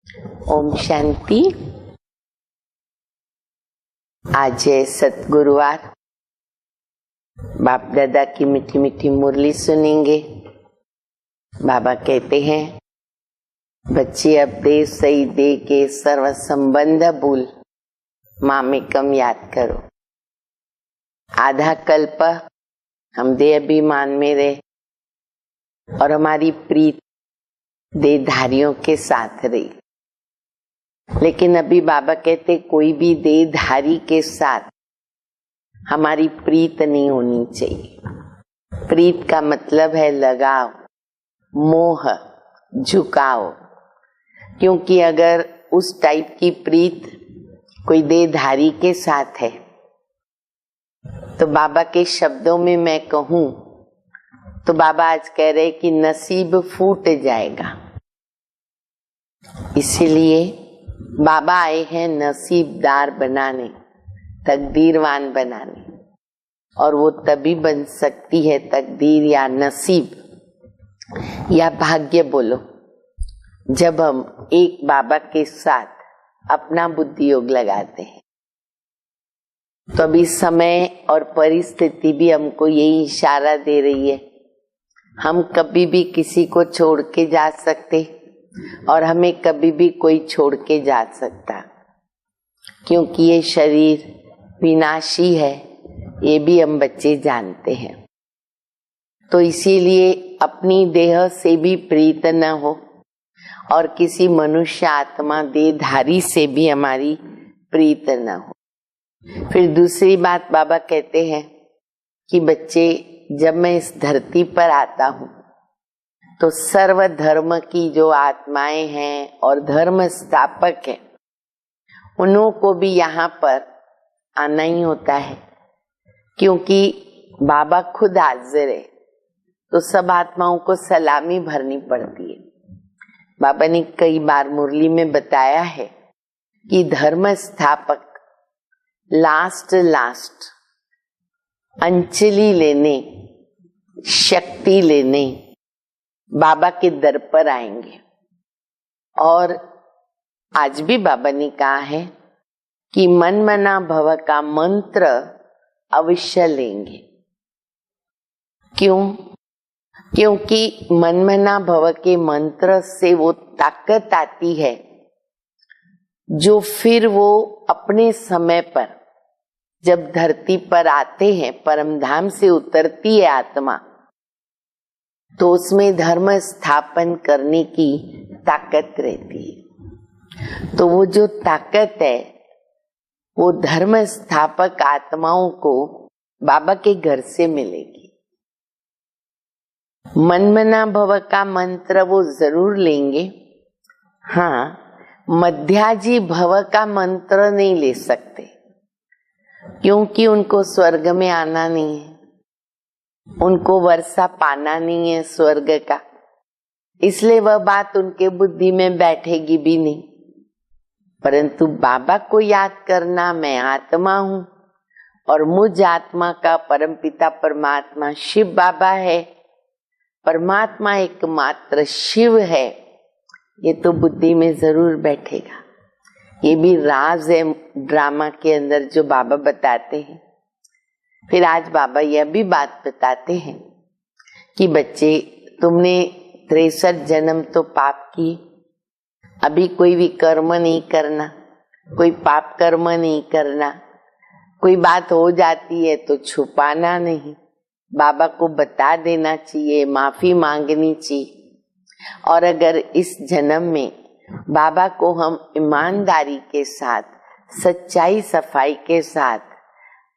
ओम शांति। आज है सतगुरुवार। बाप दादा की मीठी मीठी मुरली सुनेंगे। बाबा कहते हैं, बच्चे अब दे सही दे के सर्व संबंध भूल मामेकम याद करो। आधा कल्प हम देह अभिमान में रहे और हमारी प्रीत देहधारियों के साथ रही, लेकिन अभी बाबा कहते कोई भी देहधारी के साथ हमारी प्रीत नहीं होनी चाहिए। प्रीत का मतलब है लगाव, मोह, झुकाव। क्योंकि अगर उस टाइप की प्रीत कोई देहधारी के साथ है तो बाबा के शब्दों में मैं कहूं तो बाबा आज कह रहे कि नसीब फूट जाएगा। इसीलिए बाबा आए हैं नसीबदार बनाने, तकदीरवान बनाने। और वो तभी बन सकती है तकदीर या नसीब या भाग्य बोलो, जब हम एक बाबा के साथ अपना बुद्धि योग लगाते हैं। तो अभी समय और परिस्थिति भी हमको यही इशारा दे रही है, हम कभी भी किसी को छोड़ के जा सकते और हमें कभी भी कोई छोड़ के जा सकता, क्योंकि ये शरीर विनाशी है, ये भी हम बच्चे जानते हैं। तो इसीलिए अपनी देह से भी प्रीत न हो और किसी मनुष्य आत्मा देहधारी से भी हमारी प्रीत न हो। फिर दूसरी बात बाबा कहते हैं कि बच्चे, जब मैं इस धरती पर आता हूं तो सर्व धर्म की जो आत्माएं हैं और धर्म स्थापक हैं, उन्हों को भी यहाँ पर आना ही होता है, क्योंकि बाबा खुद हाजिर है। तो सब आत्माओं को सलामी भरनी पड़ती है। बाबा ने कई बार मुरली में बताया है कि धर्म स्थापक लास्ट अंजलि लेने, शक्ति लेने बाबा के दर पर आएंगे। और आज भी बाबा ने कहा है कि मन मना भव का मंत्र अवश्य लेंगे। क्यों? क्योंकि मन मना भव के मंत्र से वो ताकत आती है जो फिर वो अपने समय पर जब धरती पर आते हैं, परमधाम से उतरती है आत्मा, तो उसमें धर्म स्थापन करने की ताकत रहती है। तो वो जो ताकत है वो धर्म स्थापक आत्माओं को बाबा के घर से मिलेगी। मनमना भव का मंत्र वो जरूर लेंगे। हाँ, मध्याजी भव का मंत्र नहीं ले सकते, क्योंकि उनको स्वर्ग में आना नहीं है, उनको वर्षा पाना नहीं है स्वर्ग का, इसलिए वह बात उनके बुद्धि में बैठेगी भी नहीं। परंतु बाबा को याद करना, मैं आत्मा हूँ और मुझ आत्मा का परमपिता परमात्मा शिव बाबा है, परमात्मा एकमात्र शिव है, ये तो बुद्धि में जरूर बैठेगा। ये भी राज है ड्रामा के अंदर जो बाबा बताते हैं। फिर आज बाबा यह भी बात बताते हैं कि बच्चे, तुमने 63 जन्म तो पाप किए, अभी कोई भी कर्म नहीं करना, कोई पाप कर्म नहीं करना। कोई बात हो जाती है तो छुपाना नहीं, बाबा को बता देना चाहिए, माफी मांगनी चाहिए। और अगर इस जन्म में बाबा को हम ईमानदारी के साथ, सच्चाई सफाई के साथ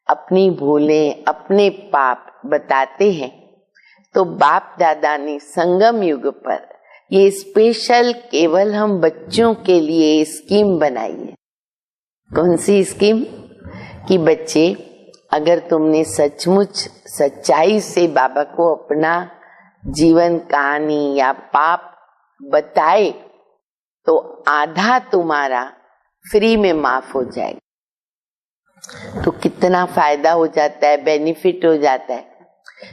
अपनी भूलें, अपने पाप बताते हैं, तो बाप दादा ने संगम युग पर ये स्पेशल केवल हम बच्चों के लिए स्कीम बनाई है। कौन सी स्कीम? कि बच्चे, अगर तुमने सचमुच सच्चाई से बाबा को अपना जीवन कहानी या पाप बताए तो आधा तुम्हारा फ्री में माफ हो जाएगा। तो कितना फायदा हो जाता है, बेनिफिट हो जाता है।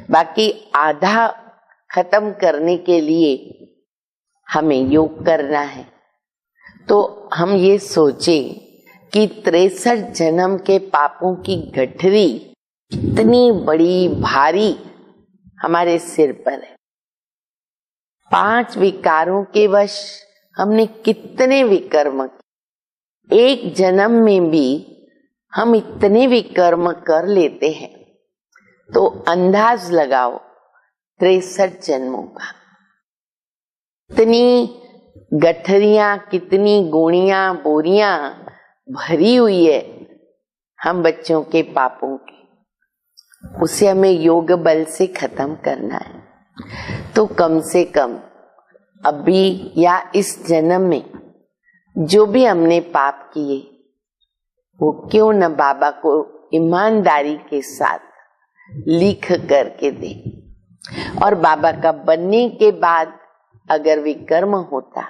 बाकी आधा खत्म करने के लिए हमें योग करना है। तो हम ये सोचे कि 63 जन्म के पापों की गठरी कितनी बड़ी भारी हमारे सिर पर है। 5 विकारों के वश हमने कितने विकर्म, एक जन्म में भी हम इतने विकर्म कर लेते हैं, तो अंदाज लगाओ 63 जन्मों का। कितनी गठरियां, कितनी गोणियां, बोरियां भरी हुई है हम बच्चों के पापों की। उसे हमें योग बल से खत्म करना है। तो कम से कम अभी या इस जन्म में जो भी हमने पाप किए, वो क्यों न बाबा को ईमानदारी के साथ लिख करके दे। और बाबा का बनने के बाद अगर विकर्म होता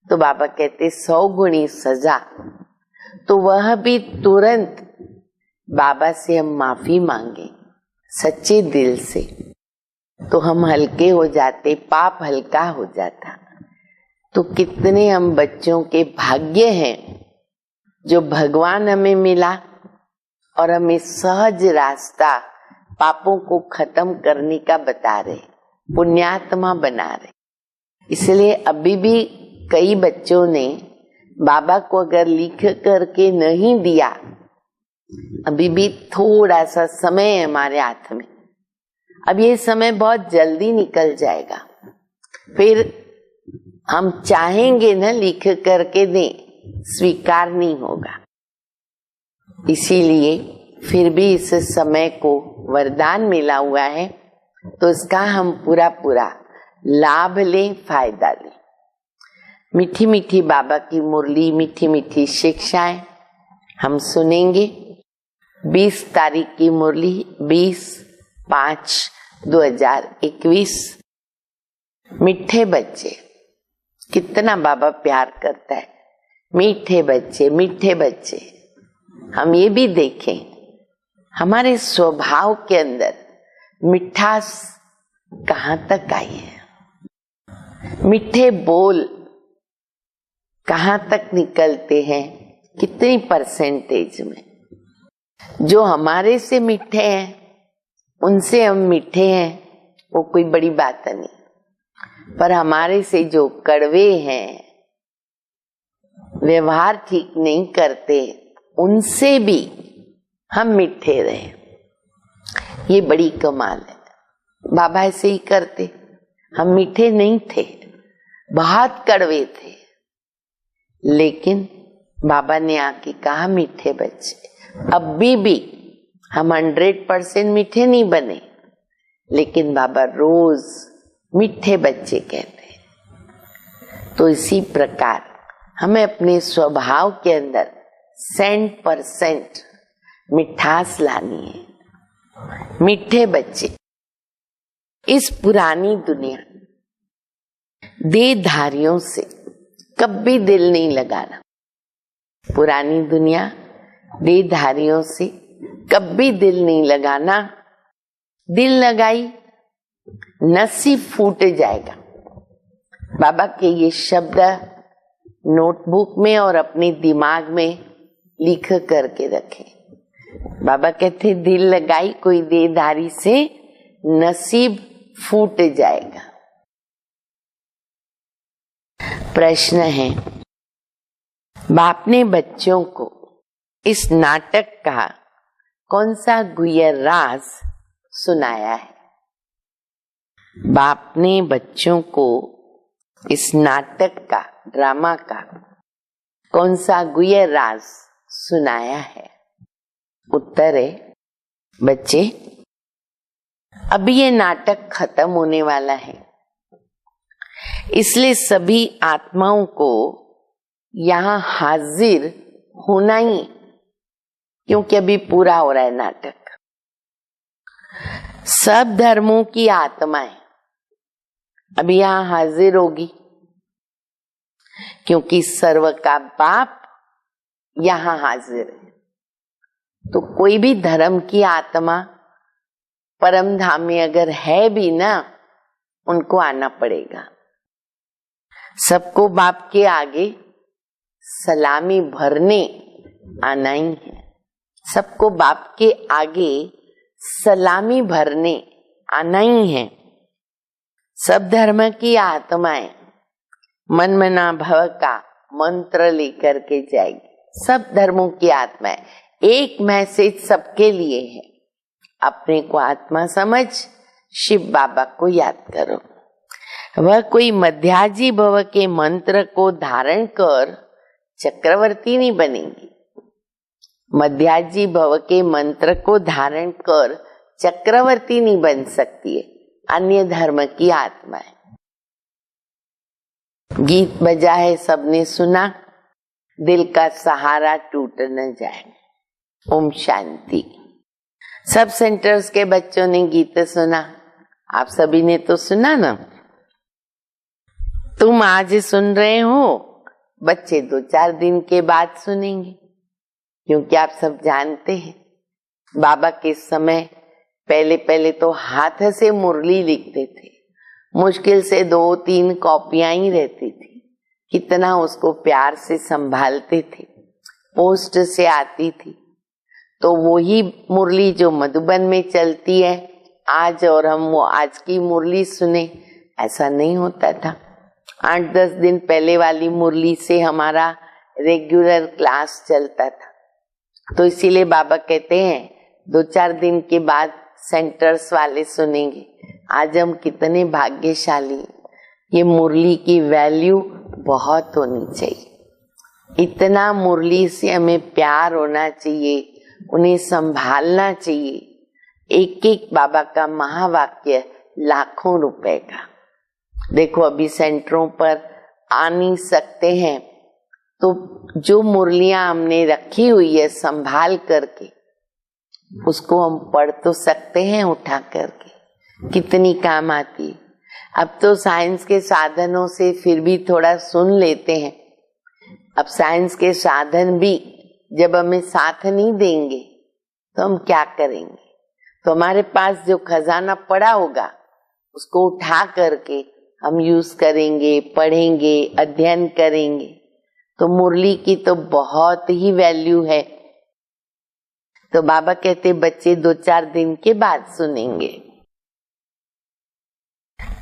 तो बाबा कहते 100 गुणी सजा, तो वह भी तुरंत बाबा से हम माफी मांगे सच्चे दिल से, तो हम हल्के हो जाते, पाप हल्का हो जाता। तो कितने हम बच्चों के भाग्य हैं जो भगवान हमें मिला और हमें सहज रास्ता पापों को खत्म करने का बता रहे, पुण्यात्मा बना रहे। इसलिए अभी भी कई बच्चों ने बाबा को अगर लिख करके नहीं दिया, अभी भी थोड़ा सा समय है हमारे हाथ में। अब ये समय बहुत जल्दी निकल जाएगा, फिर हम चाहेंगे ना लिख करके दें, स्वीकार नहीं होगा। इसीलिए फिर भी इस समय को वरदान मिला हुआ है, तो इसका हम पूरा पूरा लाभ लें, फायदा लें। मीठी मीठी बाबा की मुरली, मीठी मीठी शिक्षाएं हम सुनेंगे। 20 तारीख की मुरली 20/5/2021। मीठे बच्चे, कितना बाबा प्यार करता है। मीठे बच्चे, मीठे बच्चे। हम ये भी देखें हमारे स्वभाव के अंदर मिठास कहाँ तक आई है, मीठे बोल कहाँ तक निकलते हैं, कितनी परसेंटेज में। जो हमारे से मीठे हैं, उनसे हम मीठे हैं, वो कोई बड़ी बात नहीं। पर हमारे से जो कड़वे हैं, व्यवहार ठीक नहीं करते, उनसे भी हम मीठे रहे, ये बड़ी कमाल है। बाबा ऐसे ही करते, हम मीठे नहीं थे, बहुत कड़वे थे, लेकिन बाबा ने आके कहा मीठे बच्चे। अभी भी हम 100% मीठे नहीं बने, लेकिन बाबा रोज मीठे बच्चे कहते हैं। तो इसी प्रकार हमें अपने स्वभाव के अंदर 100% मिठास लानी है। मीठे बच्चे। इस पुरानी दुनिया देहधारियों से कभी दिल नहीं लगाना। पुरानी दुनिया देहधारियों से कभी दिल नहीं लगाना। दिल लगाई नसीब फूट जाएगा। बाबा के ये शब्द नोटबुक में और अपने दिमाग में लिख करके रखें। बाबा कहते दिल लगाई कोई देहधारी से नसीब फूट जाएगा। प्रश्न है, बाप ने बच्चों को इस नाटक का कौन सा गुह्य राज सुनाया है? बाप ने बच्चों को इस नाटक का, ड्रामा का कौन सा गुह्य राज सुनाया है? उत्तर है, बच्चे अभी ये नाटक खत्म होने वाला है, इसलिए सभी आत्माओं को यहाँ हाजिर होना ही, क्योंकि अभी पूरा हो रहा है नाटक। सब धर्मों की आत्माएं अभी यहाँ हाजिर होगी, क्योंकि सर्व का बाप यहाँ हाजिर है। तो कोई भी धर्म की आत्मा परम धाम में अगर है भी ना, उनको आना पड़ेगा। सबको बाप के आगे सलामी भरने आना ही है। सबको बाप के आगे सलामी भरने आना ही है। सब धर्म की आत्माएं मन मना भव का मंत्र लेकर के जाएगी। सब धर्मों की आत्माएं, एक मैसेज सबके लिए है। अपने को आत्मा समझ शिव बाबा को याद करो। वह कोई मध्याजी भव के मंत्र को धारण कर चक्रवर्ती नहीं बनेगी। मध्याजी भव के मंत्र को धारण कर चक्रवर्ती नहीं बन सकती है अन्य धर्म की आत्माएं। गीत बजा है, सबने सुना, दिल का सहारा टूट न जाए। ओम शांति। सब सेंटर्स के बच्चों ने गीत सुना, आप सभी ने तो सुना ना। तुम आज सुन रहे हो, बच्चे 2-4 दिन के बाद सुनेंगे, क्योंकि आप सब जानते हैं बाबा के समय पहले तो हाथ से मुरली लिखते थे। मुश्किल से 2-3 कॉपियां ही रहती थी। कितना उसको प्यार से संभालते थे। पोस्ट से आती थी तो वही मुरली जो मधुबन में चलती है आज, और हम वो आज की मुरली सुने, ऐसा नहीं होता था। 8-10 दिन पहले वाली मुरली से हमारा रेगुलर क्लास चलता था। तो इसीलिए बाबा कहते हैं 2-4 दिन के बाद सेंटर्स वाले सुनेंगे। आज हम कितने भाग्यशाली। ये मुरली की वैल्यू बहुत होनी चाहिए। इतना मुरली से हमें प्यार होना चाहिए, उन्हें संभालना चाहिए। एक एक बाबा का महावाक्य लाखों रुपए का। देखो अभी सेंटरों पर आ नहीं सकते हैं तो जो मुरलियां हमने रखी हुई है संभाल करके, उसको हम पढ़ तो सकते हैं उठा करके। कितनी काम आती। अब तो साइंस के साधनों से फिर भी थोड़ा सुन लेते हैं। अब साइंस के साधन भी जब हमें साथ नहीं देंगे तो हम क्या करेंगे। तो हमारे पास जो खजाना पड़ा होगा उसको उठा करके हम यूज करेंगे, पढ़ेंगे, अध्ययन करेंगे। तो मुरली की तो बहुत ही वैल्यू है। तो बाबा कहते बच्चे 2-4 दिन के बाद सुनेंगे।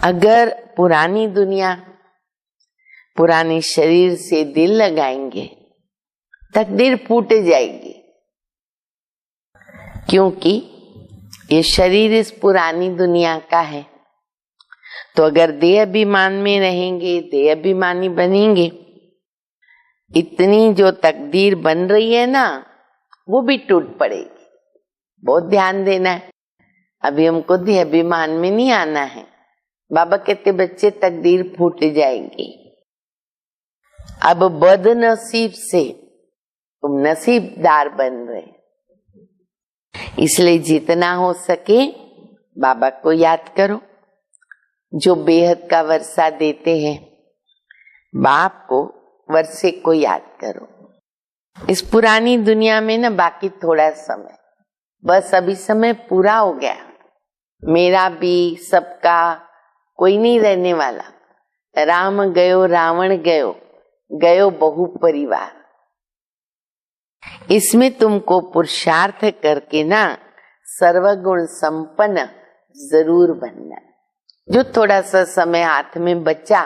अगर पुरानी दुनिया, पुराने शरीर से दिल लगाएंगे, तकदीर फूट जाएगी। क्योंकि ये शरीर इस पुरानी दुनिया का है। तो अगर देह अभिमान में रहेंगे, देह अभिमानी बनेंगे, इतनी जो तकदीर बन रही है ना, वो भी टूट पड़ेगी। बहुत ध्यान देना है। अभी हमको देह अभिमान में नहीं आना है। बाबा कहते बच्चे तकदीर फूट जाएगी। अब बदनसीब से तुम नसीबदार बन रहे। इसलिए जितना हो सके बाबा को याद करो, जो बेहद का वर्षा देते हैं। बाप को, वर्षे को याद करो। इस पुरानी दुनिया में ना बाकी थोड़ा समय, बस अभी समय पूरा हो गया। मेरा भी, सबका, कोई नहीं रहने वाला। राम गयो रावण गयो, गयो बहु परिवार। इसमें तुमको पुरुषार्थ करके ना सर्वगुण संपन्न जरूर बनना। जो थोड़ा सा समय हाथ में बचा,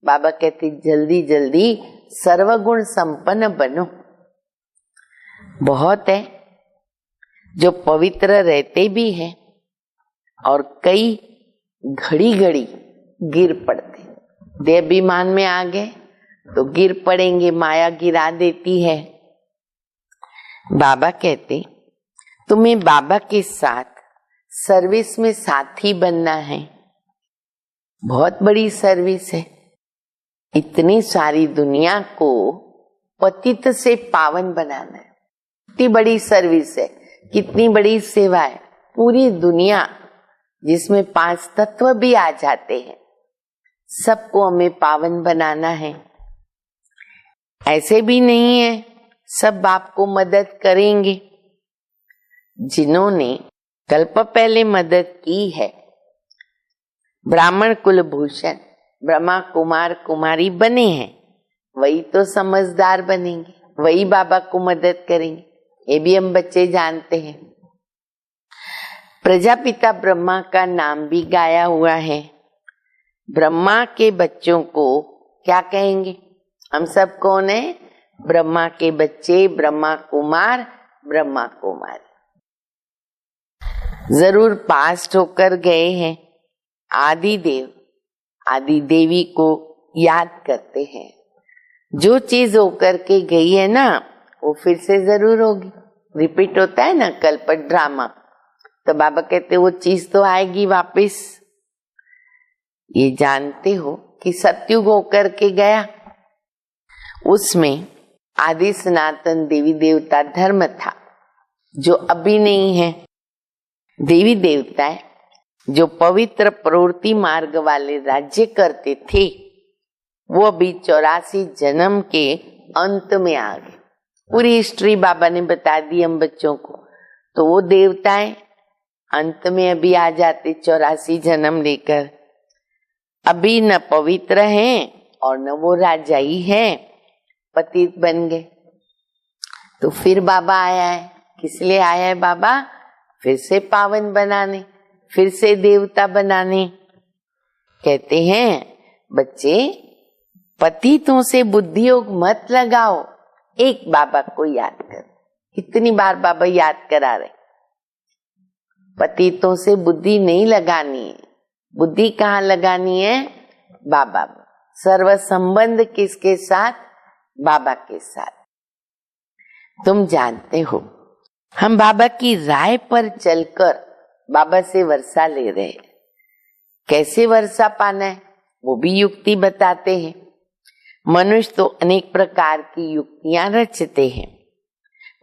बाबा कहते जल्दी जल्दी सर्वगुण संपन्न बनो। बहुत है जो पवित्र रहते भी हैं और कई घड़ी घड़ी गिर पड़ते। देहाभिमान में आ गए तो गिर पड़ेंगे, माया गिरा देती है। बाबा कहते तुम्हें बाबा के साथ सर्विस में साथी बनना है। बहुत बड़ी सर्विस है। इतनी सारी दुनिया को पतित से पावन बनाना है। कितनी बड़ी सर्विस है, कितनी बड़ी सेवा है। पूरी दुनिया जिसमें 5 तत्व भी आ जाते हैं, सबको हमें पावन बनाना है। ऐसे भी नहीं है सब बाप को मदद करेंगे। जिन्होंने कल्प पहले मदद की है, ब्राह्मण कुलभूषण ब्रह्मा कुमार कुमारी बने हैं, वही तो समझदार बनेंगे, वही बाबा को मदद करेंगे। ये भी हम बच्चे जानते हैं। प्रजापिता ब्रह्मा का नाम भी गाया हुआ है। ब्रह्मा के बच्चों को क्या कहेंगे? हम सब कौन है? ब्रह्मा के बच्चे, ब्रह्मा कुमार, ब्रह्मा कुमारी। जरूर पास्ट होकर गए हैं। आदि देव, आदि देवी को याद करते हैं। जो चीज होकर के गई है ना, वो फिर से जरूर होगी। रिपीट होता है ना कल्पट ड्रामा, तो बाबा कहते वो चीज तो आएगी वापस। ये जानते हो कि सतयुग होकर के गया, उसमें आदि सनातन देवी देवता धर्म था, जो अभी नहीं है। देवी देवताएं जो पवित्र प्रवृत्ति मार्ग वाले राज्य करते थे, वो अभी 84 जन्म के अंत में आ गए। पूरी हिस्ट्री बाबा ने बता दी हम बच्चों को। तो वो देवताएं अंत में अभी आ जाते 84 जन्म लेकर। अभी न पवित्र हैं और न वो राजा ही हैं, पतित बन गए। तो फिर बाबा आया है। किस लिए आया है बाबा? फिर से पावन बनाने, फिर से देवता बनाने। कहते हैं बच्चे, पतितों से बुद्धि योग मत लगाओ, एक बाबा को याद कर। कितनी बार बाबा याद करा रहे। पतितों से बुद्धि नहीं लगानी है। बुद्धि कहाँ लगानी है? बाबा। सर्व संबंध किसके साथ? बाबा के साथ। तुम जानते हो, हम बाबा की राय पर चलकर बाबा से वर्षा ले रहे हैं। कैसे वर्षा पाना है वो भी युक्ति बताते हैं। मनुष्य तो अनेक प्रकार की युक्तियां रचते हैं।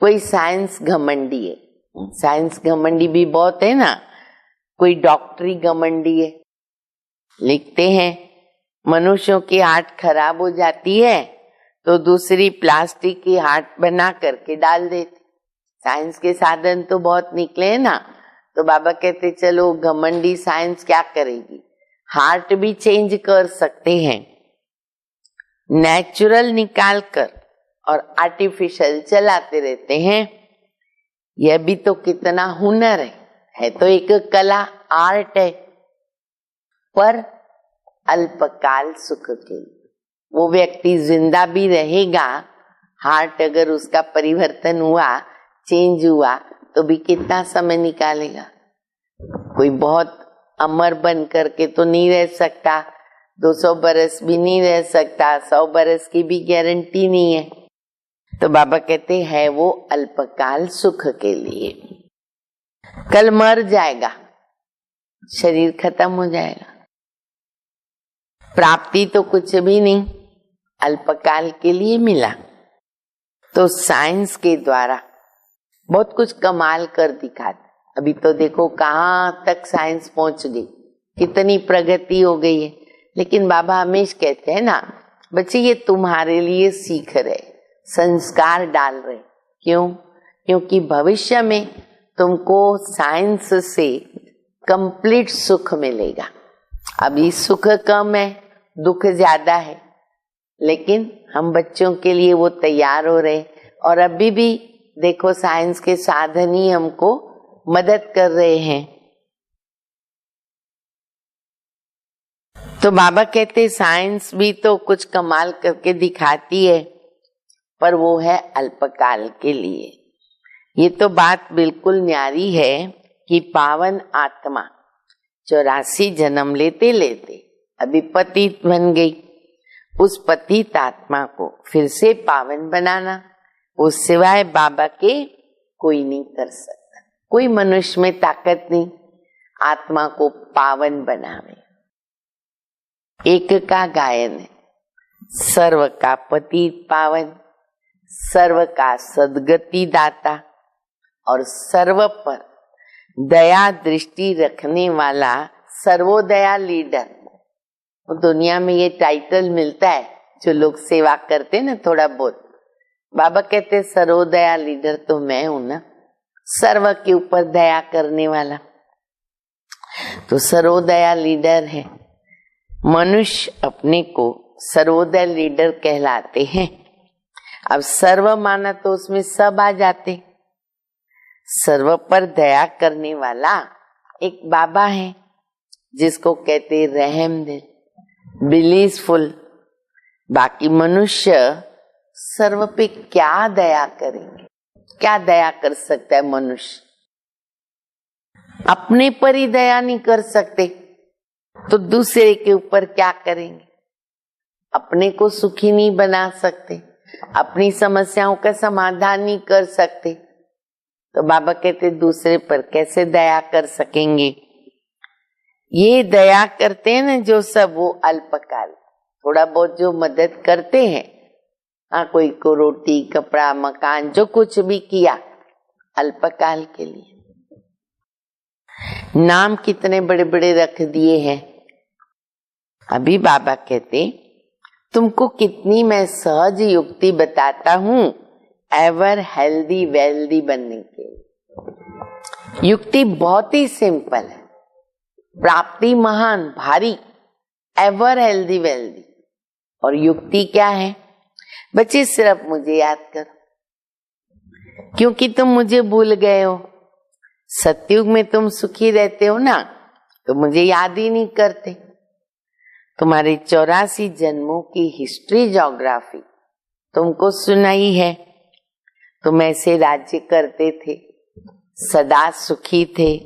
कोई साइंस घमंडी है, साइंस घमंडी भी बहुत है ना। कोई डॉक्टरी घमंडी है, लिखते हैं मनुष्यों की हार्ट खराब हो जाती है तो दूसरी प्लास्टिक की हार्ट बना करके डाल देते। साइंस के साधन तो बहुत निकले हैं ना। तो बाबा कहते चलो घमंडी साइंस क्या करेगी, हार्ट भी चेंज कर सकते हैं। नेचुरल निकाल कर और आर्टिफिशियल चलाते रहते हैं। यह भी तो कितना हुनर है तो एक कला, आर्ट है। पर अल्पकाल सुख के लिए वो व्यक्ति जिंदा भी रहेगा। हार्ट अगर उसका परिवर्तन हुआ, चेंज हुआ, तो भी कितना समय निकालेगा। कोई बहुत अमर बन करके तो नहीं रह सकता, 200 बरस भी नहीं रह सकता, 100 बरस की भी गारंटी नहीं है। तो बाबा कहते हैं वो अल्पकाल सुख के लिए। कल मर जाएगा, शरीर खत्म हो जाएगा। प्राप्ति तो कुछ भी नहीं, अल्पकाल के लिए मिला। तो साइंस के द्वारा बहुत कुछ कमाल कर दिखाते। अभी तो देखो कहाँ तक साइंस पहुंच गई, कितनी प्रगति हो गई है। लेकिन बाबा हमेशा कहते हैं ना, बच्चे ये तुम्हारे लिए सीख रहे, संस्कार डाल रहे। क्यों? क्योंकि भविष्य में तुमको साइंस से कंप्लीट सुख मिलेगा। अभी सुख कम है, दुख ज्यादा है, लेकिन हम बच्चों के लिए वो तैयार हो रहे। और अभी भी देखो साइंस के साधन ही हमको मदद कर रहे हैं। तो बाबा कहते साइंस भी तो कुछ कमाल करके दिखाती है, पर वो है अल्पकाल के लिए। ये तो बात बिल्कुल न्यारी है कि पावन आत्मा 84 जन्म लेते लेते अभी पतित बन गई। उस पतित आत्मा को फिर से पावन बनाना, उस सिवाय बाबा के कोई नहीं कर सकता। कोई मनुष्य में ताकत नहीं आत्मा को पावन बनावे। एक का गायन है, सर्व का पतित पावन, सर्व का सदगति दाता और सर्व पर दया दृष्टि रखने वाला सर्वोदया लीडर। दुनिया में ये टाइटल मिलता है जो लोग सेवा करते ना थोड़ा बहुत। बाबा कहते सर्वोदया लीडर तो मैं हूं ना, सर्व के ऊपर दया करने वाला। तो सर्वोदया लीडर है। मनुष्य अपने को सर्वोदय लीडर कहलाते हैं। अब सर्व माना तो उसमें सब आ जाते। सर्व पर दया करने वाला एक बाबा है जिसको कहते रहम दिल, बिलीफुल। बाकी मनुष्य सर्व पे क्या दया करेंगे? क्या दया कर सकता है मनुष्य? अपने पर ही दया नहीं कर सकते तो दूसरे के ऊपर क्या करेंगे? अपने को सुखी नहीं बना सकते, अपनी समस्याओं का समाधान नहीं कर सकते, तो बाबा कहते दूसरे पर कैसे दया कर सकेंगे? ये दया करते हैं ना जो सब, वो अल्पकाल, थोड़ा बहुत जो मदद करते हैं, हाँ, कोई को रोटी, कपड़ा, मकान, जो कुछ भी किया, अल्पकाल के लिए। नाम कितने बड़े बड़े रख दिए हैं। अभी बाबा कहते तुमको कितनी मैं सहज युक्ति बताता हूं एवर हेल्दी वेल्दी बनने के लिए। युक्ति बहुत ही सिंपल है, प्राप्ति महान भारी, एवर हेल्दी वेल्दी। और युक्ति क्या है? बच्चे सिर्फ मुझे याद करो, क्योंकि तुम मुझे भूल गए हो। सतयुग में तुम सुखी रहते हो ना, तो मुझे याद ही नहीं करते। तुम्हारे 84 जन्मों की हिस्ट्री ज्योग्राफी तुमको सुनाई है। तुम ऐसे राज्य करते थे, सदा सुखी थे,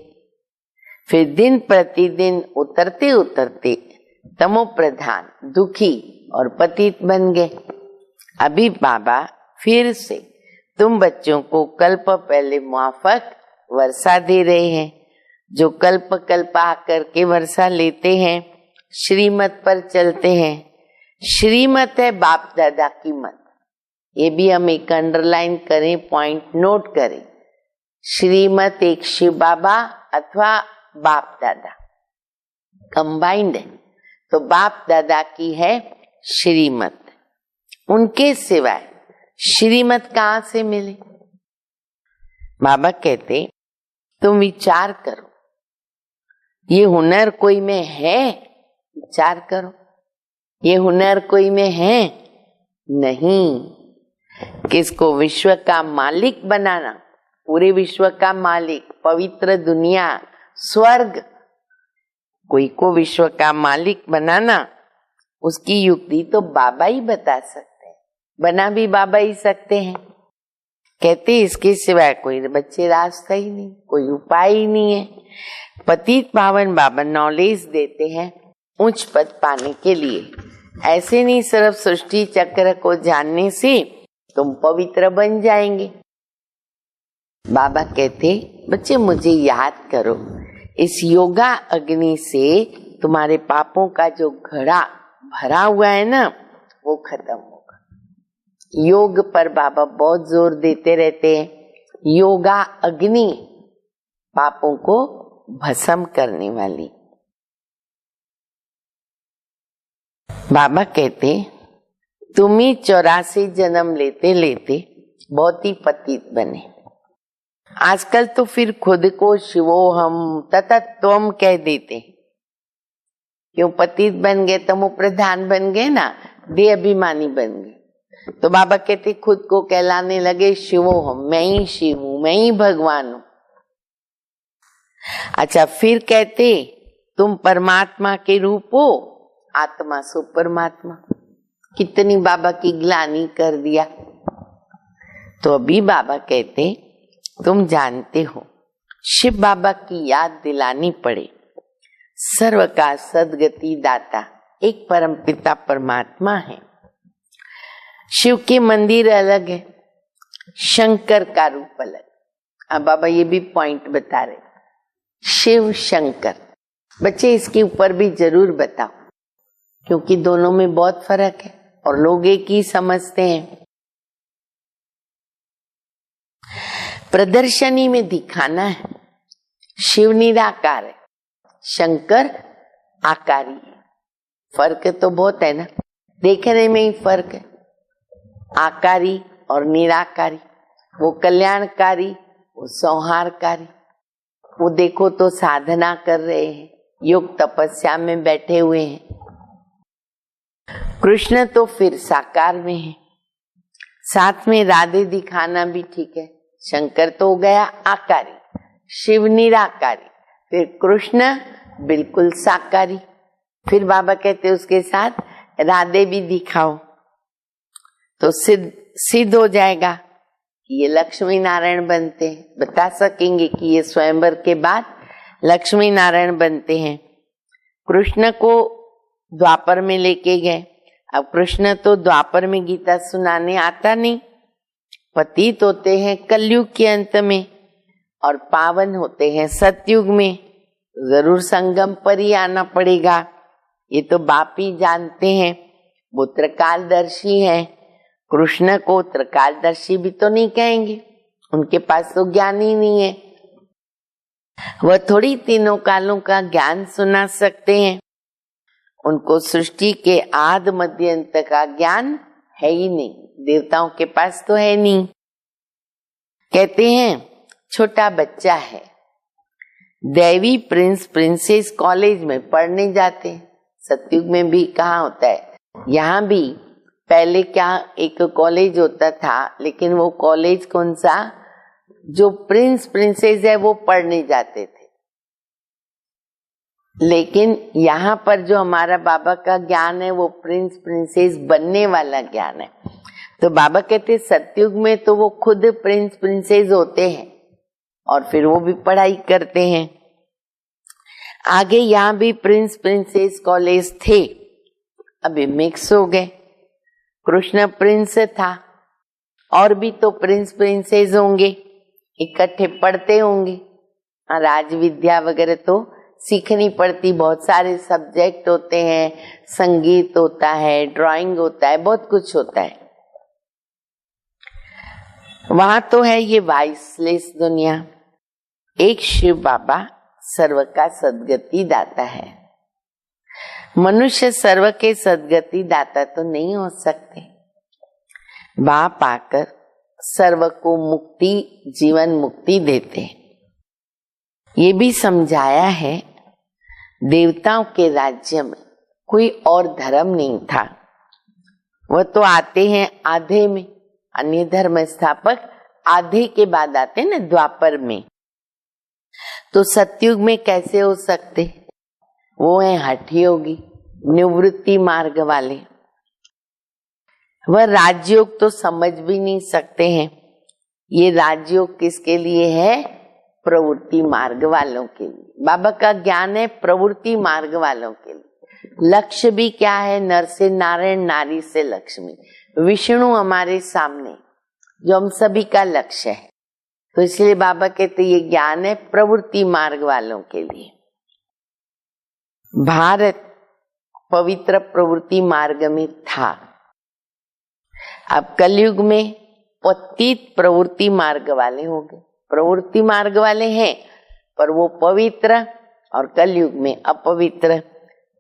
फिर दिन प्रतिदिन उतरते उतरते तमो प्रधान, दुखी और पतित बन गए। अभी बाबा फिर से तुम बच्चों को कल्प पहले माफक वर्षा दे रहे हैं। जो कल्प कल्प आकर के वर्षा लेते हैं, श्रीमत पर चलते हैं। श्रीमत है बाप दादा की मत। ये भी हम एक अंडरलाइन करें, पॉइंट नोट करें। श्रीमत एक शिव बाबा अथवा बाप दादा कंबाइंड है, तो बाप दादा की है श्रीमत। उनके सिवाय श्रीमत कहाँ से मिले? बाबा कहते तुम विचार करो, ये हुनर कोई में है? विचार करो, ये हुनर कोई में है? नहीं। किसको विश्व का मालिक बनाना, पूरे विश्व का मालिक, पवित्र दुनिया, स्वर्ग, कोई को विश्व का मालिक बनाना, उसकी युक्ति तो बाबा ही बता सकते हैं, बना भी बाबा ही सकते हैं। कहते इसके सिवाय कोई बच्चे रास्ता ही नहीं, कोई उपाय ही नहीं है। पतित पावन बाबा नॉलेज देते हैं उच्च पद पाने के लिए। ऐसे नहीं सिर्फ सृष्टि चक्र को जानने से तुम पवित्र बन जाएंगे। बाबा कहते बच्चे मुझे याद करो, इस योगा अग्नि से तुम्हारे पापों का जो घड़ा भरा हुआ है ना, वो खत्म होगा। योग पर बाबा बहुत जोर देते रहते हैं। योगा अग्नि पापों को भस्म करने वाली। बाबा कहते तुम ही 84 जन्म लेते लेते बहुत ही पतित बने। आजकल तो फिर खुद को शिवोहम तथा त्वम कह देते। क्यों पतित बन गए, तमो प्रधान बन गए ना, देह अभिमानी बन गए। तो बाबा कहते खुद को कहलाने लगे शिवोहम, मैं ही शिव हूं, मैं ही भगवान हूं। अच्छा, फिर कहते तुम परमात्मा के रूप हो, आत्मा सो परमात्मा। कितनी बाबा की ग्लानि कर दिया। तो अभी बाबा कहते तुम जानते हो, शिव बाबा की याद दिलानी पड़े। सर्व का सदगति दाता एक परम पिता परमात्मा है। शिव के मंदिर अलग है, शंकर का रूप अलग। अब बाबा ये भी पॉइंट बता रहे, शिव शंकर। बच्चे इसके ऊपर भी जरूर बताओ, क्योंकि दोनों में बहुत फर्क है और लोग एक ही समझते हैं। प्रदर्शनी में दिखाना है, शिव निराकार है, शंकर आकारी है। फर्क तो बहुत है ना, देखने में ही फर्क है। आकारी और निराकारी, वो कल्याणकारी, वो संहारकारी। वो देखो तो साधना कर रहे हैं, योग तपस्या में बैठे हुए हैं। कृष्ण तो फिर साकार में है, साथ में राधे दिखाना भी ठीक है। शंकर तो हो गया आकारी, शिव निराकारी, फिर कृष्ण बिल्कुल साकारी। फिर बाबा कहते उसके साथ राधे भी दिखाओ तो सिद्ध हो जाएगा कि ये लक्ष्मी नारायण बनते हैं। बता सकेंगे कि ये स्वयंवर के बाद लक्ष्मी नारायण बनते हैं। कृष्ण को द्वापर में लेके गए। अब कृष्ण तो द्वापर में गीता सुनाने आता नहीं, पतित होते हैं कलयुग के अंत में और पावन होते हैं सतयुग में। जरूर संगम पर ही आना पड़ेगा, ये तो बाप ही जानते हैं। वो त्रिकालदर्शी है, कृष्ण को त्रिकालदर्शी भी तो नहीं कहेंगे, उनके पास तो ज्ञान ही नहीं है। वह थोड़ी तीनों कालों का ज्ञान सुना सकते हैं, उनको सृष्टि के आद मध्य अंत का ज्ञान है ही नहीं, देवताओं के पास तो है नहीं। कहते हैं छोटा बच्चा है, दैवी प्रिंस प्रिंसेस कॉलेज में पढ़ने जाते हैं। सतयुग में भी कहाँ होता है, यहाँ भी पहले क्या एक कॉलेज होता था, लेकिन वो कॉलेज कौन सा, जो प्रिंस प्रिंसेस है वो पढ़ने जाते थे। लेकिन यहाँ पर जो हमारा बाबा का ज्ञान है वो प्रिंस प्रिंसेस बनने वाला ज्ञान है। तो बाबा कहते सतयुग में तो वो खुद प्रिंस प्रिंसेस होते हैं और फिर वो भी पढ़ाई करते हैं। आगे यहाँ भी प्रिंस प्रिंसेस कॉलेज थे, अभी मिक्स हो गए। कृष्ण प्रिंस था और भी तो प्रिंस प्रिंसेस होंगे, इकट्ठे पढ़ते होंगे। राज विद्या वगैरह तो सीखनी पड़ती, बहुत सारे सब्जेक्ट होते हैं, संगीत होता है, ड्राइंग होता है, बहुत कुछ होता है। वहां तो है ये वाइसलेस दुनिया। एक शिव बाबा सर्व का सदगति दाता है। मनुष्य सर्व के सदगति दाता तो नहीं हो सकते। बाप आकर सर्व को मुक्ति, जीवन मुक्ति देते हैं। ये भी समझाया है देवताओं के राज्य में कोई और धर्म नहीं था, वह तो आते हैं आधे में, अन्य धर्म स्थापक आधे के बाद आते हैं ना द्वापर में। तो सतयुग में कैसे हो सकते, वो है हठ योगी, निवृत्ति मार्ग वाले। वह राजयोग तो समझ भी नहीं सकते हैं। ये राजयोग किसके लिए है, प्रवृत्ति मार्ग वालों के लिए। बाबा का ज्ञान है प्रवृत्ति मार्ग वालों के लिए। लक्ष्य भी क्या है, नर से नारायण, नारी से लक्ष्मी, विष्णु हमारे सामने जो हम सभी का लक्ष्य है। तो इसलिए बाबा कहते ये ज्ञान है प्रवृत्ति मार्ग वालों के लिए। भारत पवित्र प्रवृत्ति मार्ग में था, अब कलयुग में पतित प्रवृत्ति मार्ग वाले हो गए। प्रवृत्ति मार्ग वाले हैं पर वो पवित्र, और कलयुग में अपवित्र।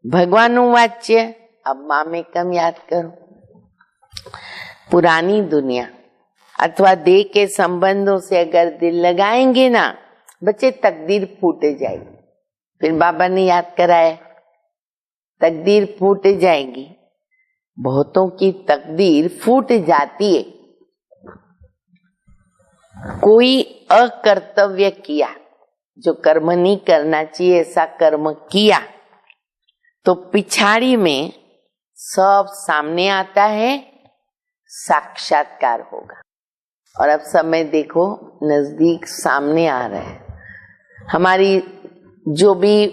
भगवानु वाच्य, अब माँ में कम याद करो। पुरानी दुनिया अथवा देह के संबंधों से अगर दिल लगाएंगे ना बच्चे, तकदीर फूट जाएगी। फिर बाबा ने याद कराया तकदीर फूट जाएगी। बहुतों की तकदीर फूट जाती है। कोई अकर्तव्य किया, जो कर्म नहीं करना चाहिए ऐसा कर्म किया, तो पिछाड़ी में सब सामने आता है, साक्षात्कार होगा। और अब समय देखो नजदीक सामने आ रहा है। हमारी जो भी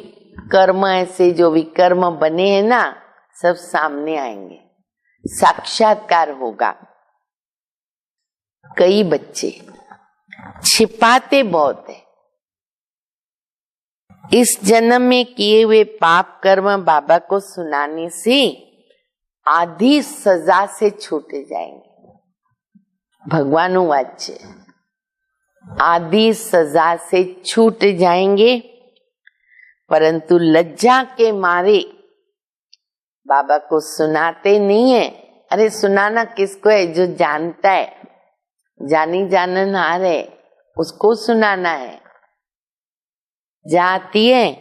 कर्म, ऐसे जो भी कर्म बने हैं ना, सब सामने आएंगे, साक्षात्कार होगा। कई बच्चे छिपाते बहुत है। इस जन्म में किए हुए पाप कर्म बाबा को सुनाने से आधी सजा से छूटे जाएंगे। भगवान वाच्य, आधी सजा से छूट जाएंगे, परंतु लज्जा के मारे बाबा को सुनाते नहीं है। अरे सुनाना किसको है, जो जानता है, जानी जानन हार है, उसको सुनाना है। जाती है,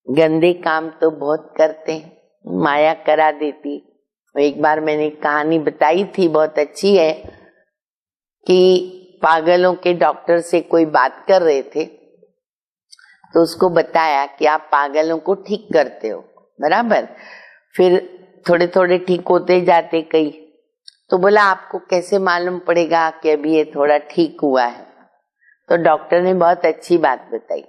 गंदे काम तो बहुत करते हैं, माया करा देती, एक बार मैंने कहानी बताई थी, बहुत अच्छी है, कि पागलों के डॉक्टर से कोई बात कर रहे थे तो उसको बताया कि आप पागलों को ठीक करते हो, बराबर। फिर थोड़े थोड़े ठीक होते जाते कई, तो बोला आपको कैसे मालूम पड़ेगा कि अभी ये थोड़ा ठीक हुआ है? तो डॉक्टर ने बहुत अच्छी बात बताई।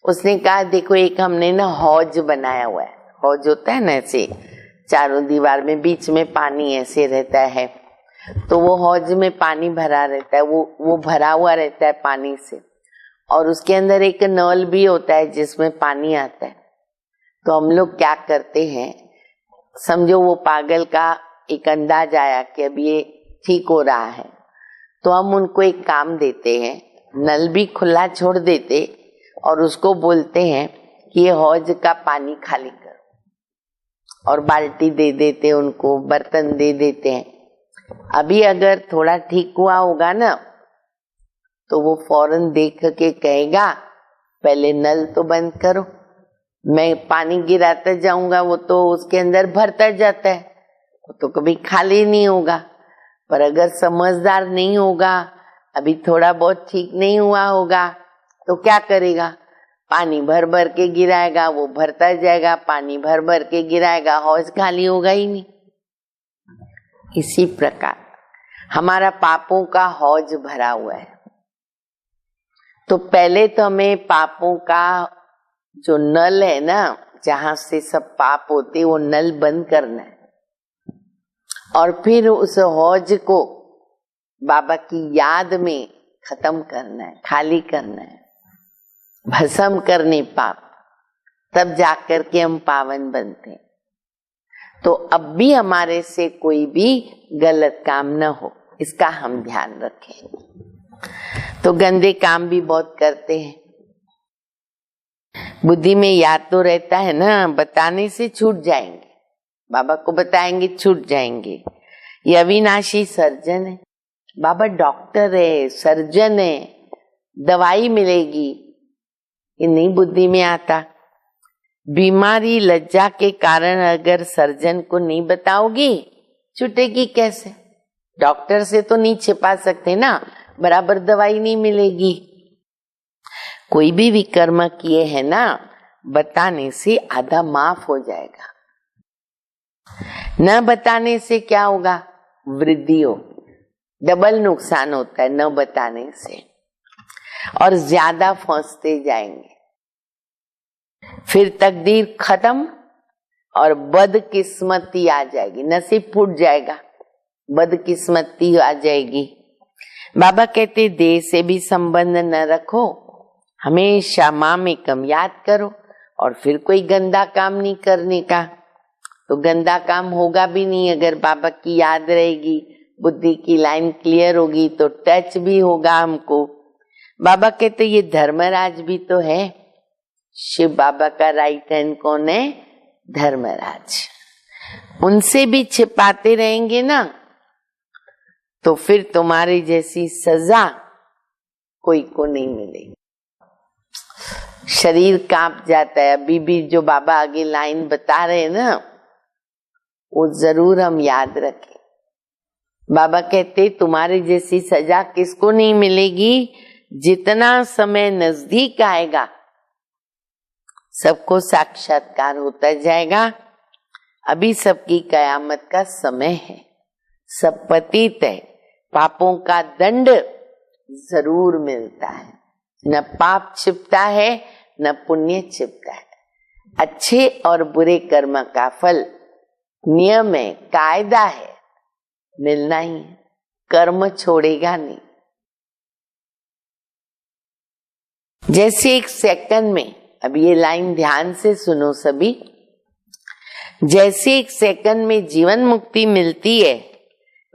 उसने कहा देखो, एक हमने ना हौज बनाया हुआ है। हौज होता है ना ऐसे चारों दीवार में, बीच में पानी ऐसे रहता है, तो वो हौज में पानी भरा रहता है, वो भरा हुआ रहता है पानी से, और उसके अंदर एक नल भी होता है जिसमें पानी आता है। तो हम लोग क्या करते हैं, समझो वो पागल का एक अंदाज आया कि अब ये ठीक हो रहा है, तो हम उनको एक काम देते हैं, नल भी खुला छोड़ देते और उसको बोलते हैं कि ये हौज का पानी खाली करो, और बाल्टी दे देते उनको, बर्तन दे देते हैं। अभी अगर थोड़ा ठीक हुआ होगा ना, तो वो फौरन देख के कहेगा पहले नल तो बंद करो। मैं पानी गिराता जाऊंगा, वो तो उसके अंदर भरता जाता है, वो तो कभी खाली नहीं होगा। पर अगर समझदार नहीं होगा, अभी थोड़ा बहुत ठीक नहीं हुआ होगा, तो क्या करेगा? पानी भर भर के गिराएगा, वो भरता जाएगा, पानी भर भर के गिराएगा, हौज खाली होगा ही नहीं। इसी प्रकार हमारा पापों का हौज भरा हुआ है। तो पहले तो हमें पापों का जो नल है ना, जहां से सब पाप होते, वो नल बंद करना है, और फिर उस हौज को बाबा की याद में खत्म करना है, खाली करना है, भस्म करने पाप, तब जाकर के हम पावन बनते हैं। तो अब भी हमारे से कोई भी गलत काम न हो, इसका हम ध्यान रखें। तो गंदे काम भी बहुत करते हैं, बुद्धि में याद तो रहता है ना, बताने से छूट जाएंगे, बाबा को बताएंगे छूट जाएंगे। ये अविनाशी सर्जन है, बाबा डॉक्टर है, सर्जन है, दवाई मिलेगी, ये नहीं बुद्धि में आता। बीमारी लज्जा के कारण अगर सर्जन को नहीं बताओगी, छूटेगी कैसे? डॉक्टर से तो नहीं छिपा सकते ना, बराबर दवाई नहीं मिलेगी। कोई भी विकर्म किए है ना, बताने से आधा माफ हो जाएगा। न बताने से क्या होगा? वृद्धि हो, डबल नुकसान होता है न बताने से, और ज्यादा फंसते जाएंगे। फिर तकदीर खत्म और बदकिस्मती आ जाएगी, नसीब फूट जाएगा, बदकिस्मती आ जाएगी। बाबा कहते देह से भी संबंध न रखो, हमेशा मामेकम याद करो, और फिर कोई गंदा काम नहीं करने का। तो गंदा काम होगा भी नहीं अगर बाबा की याद रहेगी, बुद्धि की लाइन क्लियर होगी, तो टच भी होगा हमको। बाबा कहते ये धर्मराज भी तो है, शिव बाबा का राइट हैंड कौन है? धर्मराज। उनसे भी छिपाते रहेंगे ना, तो फिर तुम्हारी जैसी सजा कोई को नहीं मिलेगी। शरीर कांप जाता है। अभी भी जो बाबा आगे लाइन बता रहे हैं ना, वो जरूर हम याद रखें। बाबा कहते तुम्हारी जैसी सजा किसको नहीं मिलेगी? जितना समय नजदीक आएगा सबको साक्षात्कार होता जाएगा। अभी सबकी कयामत का समय है, सब पतित है, पापों का दंड जरूर मिलता है। न पाप छिपता है न पुण्य छिपता है। अच्छे और बुरे कर्म का फल नियम है, कायदा है, मिलना ही है, कर्म छोड़ेगा नहीं। जैसे एक सेकंड में, अब ये लाइन ध्यान से सुनो सभी, जैसे एक सेकंड में जीवन मुक्ति मिलती है,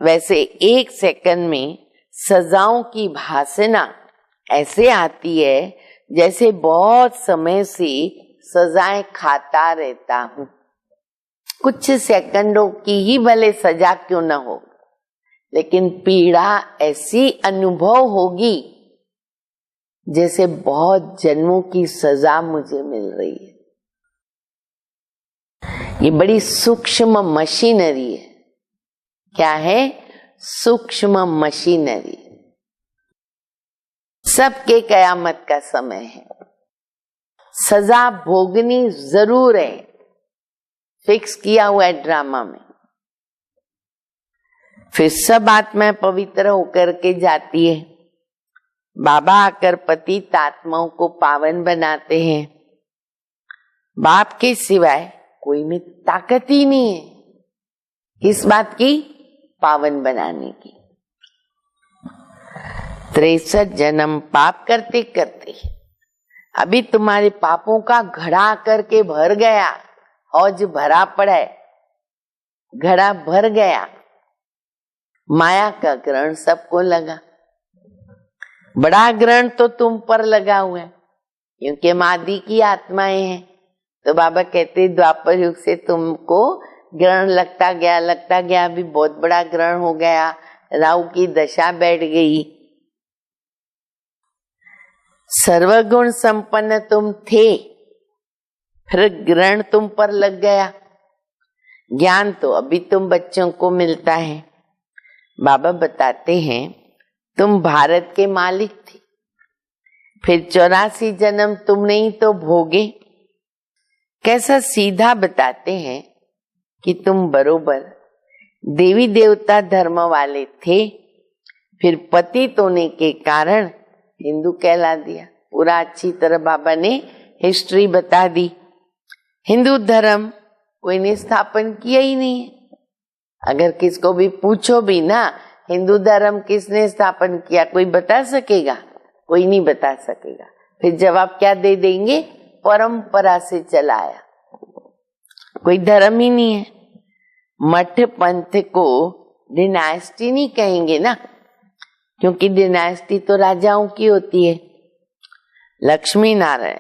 वैसे एक सेकंड में सजाओं की भासना ऐसे आती है जैसे बहुत समय से सजाएं खाता रहता हूं। कुछ सेकंडों की ही भले सजा क्यों न हो, लेकिन पीड़ा ऐसी अनुभव होगी जैसे बहुत जन्मों की सजा मुझे मिल रही है। ये बड़ी सूक्ष्म मशीनरी है, क्या है? सूक्ष्म मशीनरी। सबके कयामत का समय है, सजा भोगनी जरूर है, फिक्स किया हुआ है ड्रामा में। फिर सब आत्माएं पवित्र होकर के जाती है, बाबा आकर पतित आत्माओं को पावन बनाते हैं। बाप के सिवाय कोई में ताकत ही नहीं है इस बात की, पावन बनाने की। 63 जन्म पाप करते करते अभी तुम्हारे पापों का घड़ा करके भर गया, हौज भरा पड़ा है, घड़ा भर गया। माया का ग्रहण सबको लगा, बड़ा ग्रहण तो तुम पर लगा हुआ है, क्योंकि हम आदि की आत्माएं हैं। तो बाबा कहते द्वापर युग से तुमको ग्रहण लगता गया, अभी बहुत बड़ा ग्रहण हो गया, राहु की दशा बैठ गई। सर्वगुण संपन्न तुम थे, फिर ग्रहण तुम पर लग गया। ज्ञान तो अभी तुम बच्चों को मिलता है। बाबा बताते हैं तुम भारत के मालिक थे, फिर 84 जन्म तुमने ही तो भोगे। कैसा सीधा बताते हैं कि तुम बरोबर देवी देवता धर्म वाले थे, फिर पतित होने के कारण हिंदू कहला दिया। पूरा अच्छी तरह बाबा ने हिस्ट्री बता दी। हिंदू धर्म कोई ने स्थापन किया ही नहीं है। अगर किसको भी पूछो भी ना, हिंदू धर्म किसने स्थापन किया, कोई बता सकेगा? कोई नहीं बता सकेगा। फिर जवाब क्या दे देंगे? परंपरा से चला आया, कोई धर्म ही नहीं है। मठ पंथ को डिनास्टी नहीं कहेंगे ना, क्योंकि डिनास्टी तो राजाओं की होती है। Lakshmi Narayan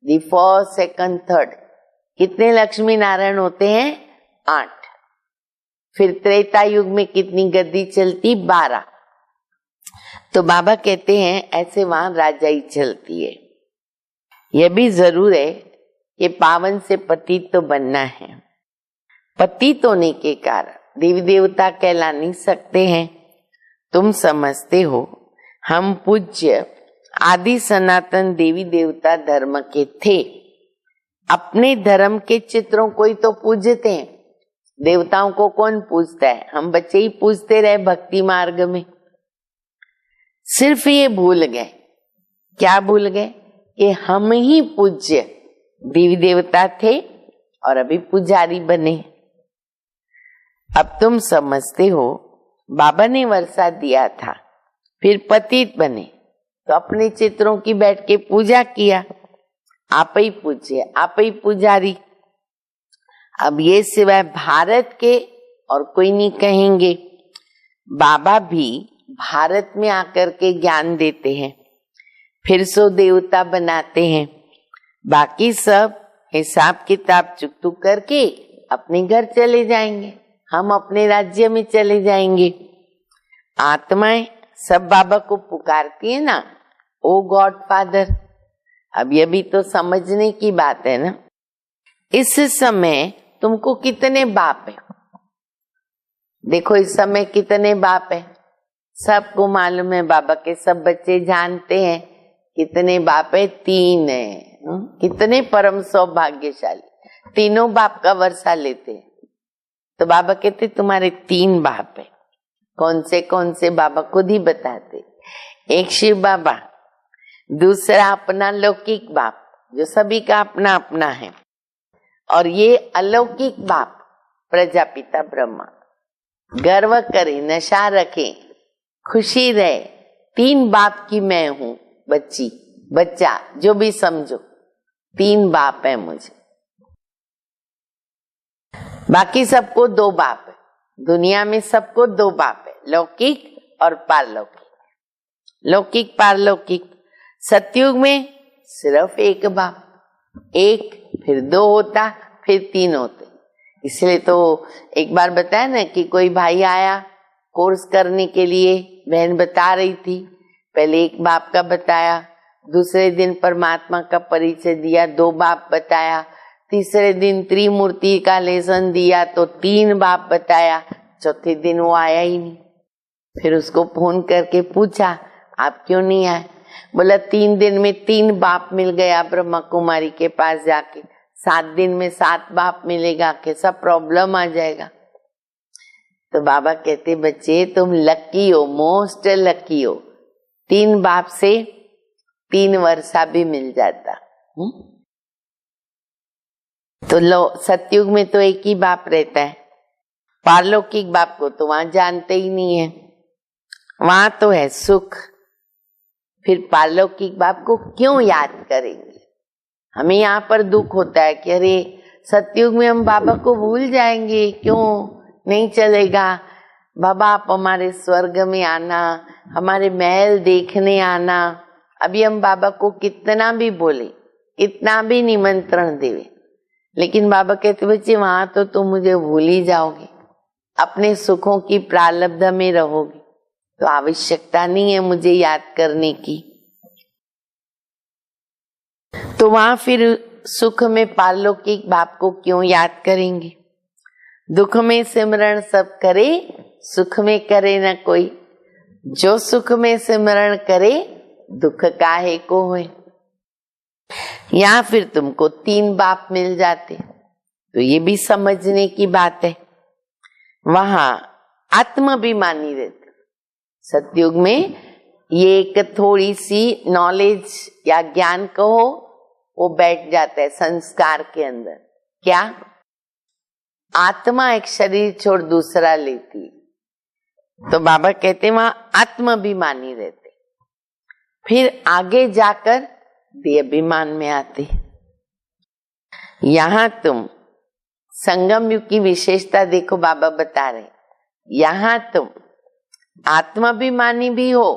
the first second third, कितने लक्ष्मी नारायण होते हैं? 8। फिर त्रेता युग में कितनी गद्दी चलती? 12। तो बाबा कहते हैं ऐसे वहां राजाई चलती है। यह भी जरूर है कि पावन से पतित तो बनना है। पतित होने के कारण देवी देवता कहला नहीं सकते हैं। तुम समझते हो हम पूज्य आदि सनातन देवी देवता धर्म के थे। अपने धर्म के चित्रों को ही तो पूजते हैं, देवताओं को कौन पूजता है? हम बच्चे ही पूजते रहे भक्ति मार्ग में। सिर्फ ये भूल गए, क्या भूल गए? कि हम ही पूज्य देवी देवता थे और अभी पुजारी बने। अब तुम समझते हो बाबा ने वर्षा दिया था, फिर पतित बने तो अपने चित्रों की बैठ के पूजा किया। आप ही पूज्य, आप ही पुजारी। अब ये सिवाय भारत के और कोई नहीं कहेंगे। बाबा भी भारत में आकर के ज्ञान देते हैं, फिर सो देवता बनाते हैं। बाकी सब हिसाब किताब चुकतू करके अपने घर चले जाएंगे, हम अपने राज्य में चले जाएंगे। आत्माएं सब बाबा को पुकारती है ना, ओ गॉड फादर। अब ये भी तो समझने की बात है ना। इस समय तुमको कितने बाप है? देखो इस समय कितने बाप है, सबको मालूम है। बाबा के सब बच्चे जानते हैं कितने बाप है? 3 है। कितने परम सौभाग्यशाली, तीनों बाप का वर्षा लेते हैं। तो बाबा कहते तुम्हारे 3 बाप है। कौन से बाबा खुद ही बताते। एक शिव बाबा, दूसरा अपना लौकिक बाप जो सभी का अपना अपना है, और ये अलौकिक बाप प्रजापिता ब्रह्मा। गर्व करे, नशा रखे, खुशी रहे, 3 बाप की मैं हूं, बच्चा जो भी समझो, 3 बाप है मुझे। बाकी सबको 2 बाप है, दुनिया में सबको 2 बाप है, लौकिक और पारलौकिक। लौकिक पारलौकिक। सतयुग में सिर्फ 1 बाप, 1 फिर 2 होता, फिर 3 होते। इसलिए तो एक बार बताया ना कि कोई भाई आया कोर्स करने के लिए, बहन बता रही थी, पहले 1 बाप का बताया, दूसरे दिन परमात्मा का परिचय दिया, 2 बाप बताया, तीसरे दिन त्रिमूर्ति का लेसन दिया तो 3 बाप बताया, चौथे दिन वो आया ही नहीं। फिर उसको फोन करके पूछा आप क्यों नहीं आए? बोला 3 दिन में 3 बाप मिल गया ब्रह्मा कुमारी के पास जाके, 7 दिन में 7 बाप मिलेगा, कैसा प्रॉब्लम आ जाएगा। तो बाबा कहते बच्चे तुम लकी हो, मोस्ट लकी हो, 3 बाप से 3 वर्षा भी मिल जाता। तो लो सतयुग में तो एक ही बाप रहता है, पारलौकिक बाप को तो वहां जानते ही नहीं है, वहां तो है सुख। फिर पारलौकिक बाप को क्यों याद करेंगे? हमें यहाँ पर दुख होता है कि अरे सतयुग में हम बाबा को भूल जाएंगे, क्यों नहीं चलेगा? बाबा आप हमारे स्वर्ग में आना, हमारे महल देखने आना। अभी हम बाबा को कितना भी बोले, कितना भी निमंत्रण देवे, लेकिन बाबा कहते बच्चे वहां तो तुम मुझे भूल ही जाओगे, अपने सुखों की प्रारब्ध में रहोगे, तो आवश्यकता नहीं है मुझे याद करने की। तो वहां फिर सुख में पारलौकिक बाप को क्यों याद करेंगे? दुख में सिमरण सब करे, सुख में करे न कोई। जो सुख में सिमरण करे, दुख काहे को होए। या फिर तुमको 3 बाप मिल जाते, तो ये भी समझने की बात है। वहां आत्माभिमानी रहते। सतयुग में ये एक थोड़ी सी नॉलेज या ज्ञान कहो, वो बैठ जाता है संस्कार के अंदर। क्या? आत्मा एक शरीर छोड़ दूसरा लेती। तो बाबा कहते वहां आत्माभिमानी रहते। फिर आगे जाकर देहाभिमान में आते। यहां तुम संगम युग की विशेषता देखो, बाबा बता रहे यहां तुम आत्माभिमानी भी हो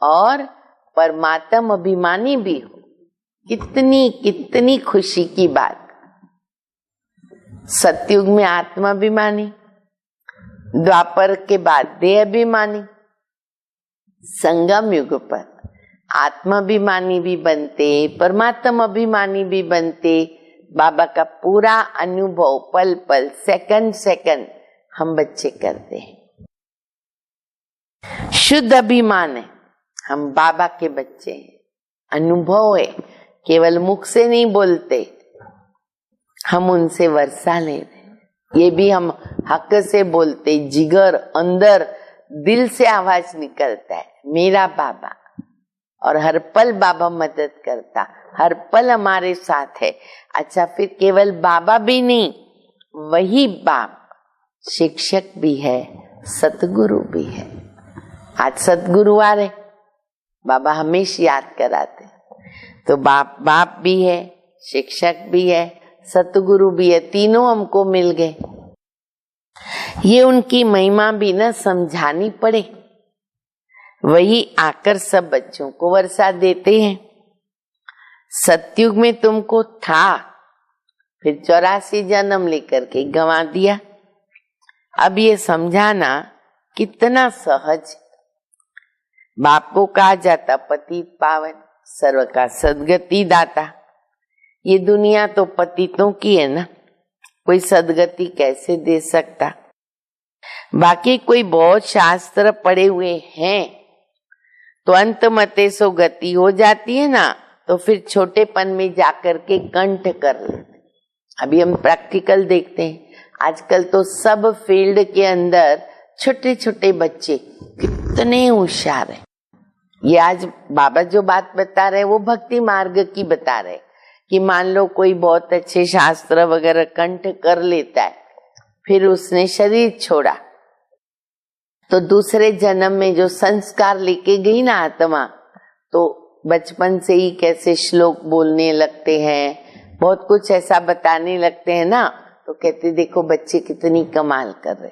और परमात्मा अभिमानी भी हो। कितनी कितनी खुशी की बात। सतयुग में आत्माभिमानी, द्वापर के बाद देहाभिमानी, संगम युग पर आत्माभिमानी भी बनते, परमात्मा अभिमानी भी बनते। बाबा का पूरा अनुभव पल पल सेकंड सेकंड हम बच्चे करते हैं। शुद्ध अभिमान है, हम बाबा के बच्चे हैं। अनुभव है, केवल मुख से नहीं बोलते, हम उनसे वर्षा ले रहे। ये भी हम हक से बोलते, जिगर अंदर दिल से आवाज निकलता है मेरा बाबा। और हर पल बाबा मदद करता, हर पल हमारे साथ है। अच्छा, फिर केवल बाबा भी नहीं, वही बाप शिक्षक भी है, सतगुरु भी है। आज सतगुरुवार है, बाबा हमेशा याद कराते। तो बाप भी है, शिक्षक भी है, सतगुरु भी है, तीनों हमको मिल गए। ये उनकी महिमा भी न समझानी पड़े, वही आकर सब बच्चों को वर्षा देते हैं। सतयुग में तुमको था, फिर 84 जन्म लेकर के गंवा दिया। अब ये समझाना कितना सहज। बाप को कहा जाता पतित पावन, सर्व का सदगति दाता। ये दुनिया तो पतितों की है ना, कोई सदगति कैसे दे सकता। बाकी कोई बहुत शास्त्र पढ़े हुए हैं तो अंत मते सो गति हो जाती है ना, तो फिर छोटेपन में जाकर के कंठ कर लेते। अभी हम प्रैक्टिकल देखते हैं, आजकल तो सब फील्ड के अंदर छोटे छोटे बच्चे कितने होशियार हैं। ये आज बाबा जो बात बता रहे वो भक्ति मार्ग की बता रहे कि मान लो कोई बहुत अच्छे शास्त्र वगैरह कंठ कर लेता है, फिर उसने शरीर छोड़ा, तो दूसरे जन्म में जो संस्कार लेके गई ना आत्मा, तो बचपन से ही कैसे श्लोक बोलने लगते हैं, बहुत कुछ ऐसा बताने लगते हैं ना, तो कहते देखो बच्चे कितनी कमाल कर रहे,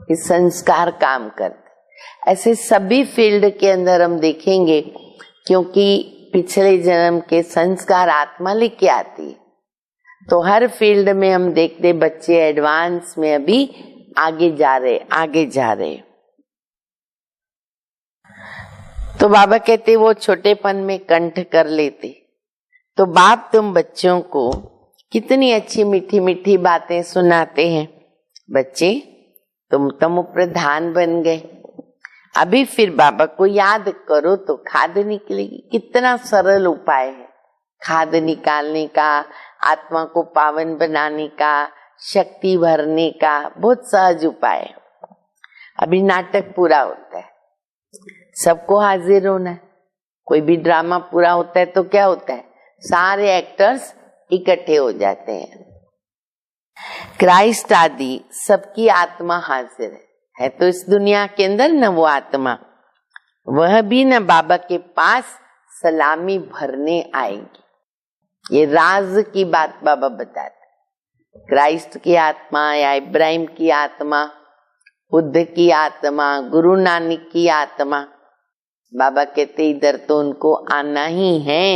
इस संस्कार काम करते। ऐसे सभी फील्ड के अंदर हम देखेंगे, क्योंकि पिछले जन्म के संस्कार आत्मा लेके आती है। तो हर फील्ड में हम देखते बच्चे एडवांस में अभी आगे जा रहे। तो बाबा कहते वो छोटेपन में कंठ कर लेते। तो बाप तुम बच्चों को कितनी अच्छी मीठी मीठी बातें सुनाते हैं। बच्चे तुम तमो प्रधान बन गए। अभी फिर बाबा को याद करो तो खाद निकलेगी। कितना सरल उपाय है खाद निकालने का, आत्मा को पावन बनाने का, शक्ति भरने का, बहुत सहज उपाय है। अभी नाटक पूरा होता है, सबको हाजिर होना है। कोई भी ड्रामा पूरा होता है तो क्या होता है, सारे एक्टर्स इकट्ठे हो जाते हैं। क्राइस्ट आदि सबकी आत्मा हाजिर है तो इस दुनिया के अंदर न वो आत्मा, वह भी न बाबा के पास सलामी भरने आएगी। ये राज की बात बाबा बताते। क्राइस्ट की आत्मा या इब्राहिम की आत्मा, बुद्ध की आत्मा, गुरु नानक की आत्मा, बाबा कहते इधर तो उनको आना ही है